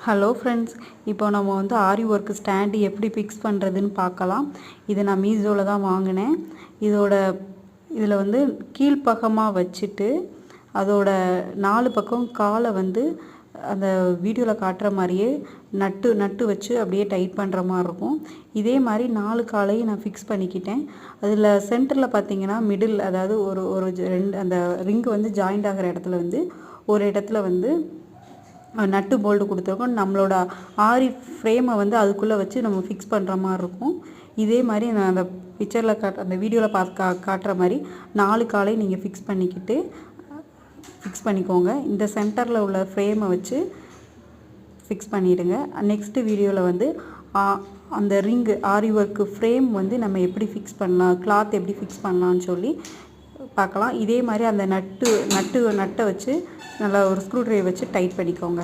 Hello friends, இப்போ நம்ம வந்து ஆரி ஒர்க் ஸ்டாண்டு எப்படி ஃபிக்ஸ் பண்ணுறதுன்னு பார்க்கலாம். இது நான் மீஷோவில் தான் வாங்கினேன். இதில் வந்து கீழ்ப்பக்கமாக வச்சுட்டு அதோட 4 பக்கம் காலை வந்து அந்த வீடியோவில் காட்டுற மாதிரியே நட்டு வச்சு அப்படியே டைட் பண்ணுற மாதிரி இருக்கும். இதே மாதிரி 4 காலையும் நான் ஃபிக்ஸ் பண்ணிக்கிட்டேன். அதில் சென்டரில் பார்த்தீங்கன்னா மிடில், அதாவது ஒரு 2 அந்த ரிங்கு வந்து ஜாயிண்ட் ஆகிற இடத்துல வந்து ஒரு இடத்துல வந்து நட்டு போல்டு கொடுத்துருக்கோம். நம்மளோட ஆரி ஃப்ரேமை வந்து அதுக்குள்ளே வச்சு நம்ம ஃபிக்ஸ் பண்ணுற மாதிரி இருக்கும். இதே மாதிரி நான் அந்த பிக்சரில் அந்த வீடியோவில் காட்டுற மாதிரி 4 காலையும் நீங்கள் ஃபிக்ஸ் பண்ணிக்கோங்க. இந்த சென்டரில் உள்ள ஃப்ரேமை வச்சு ஃபிக்ஸ் பண்ணிவிடுங்க. நெக்ஸ்ட்டு வீடியோவில் வந்து அந்த ரிங்கு ஆரி ஒர்க்கு ஃப்ரேம் வந்து நம்ம எப்படி ஃபிக்ஸ் பண்ணலாம், கிளாத் எப்படி ஃபிக்ஸ் பண்ணலான்னு சொல்லி பார்க்கலாம். இதே மாதிரி அந்த நட்டை வச்சு நல்லா ஒரு ஸ்க்ரூ ட்ரைவர் வச்சு டைட் பண்ணிக்கோங்க.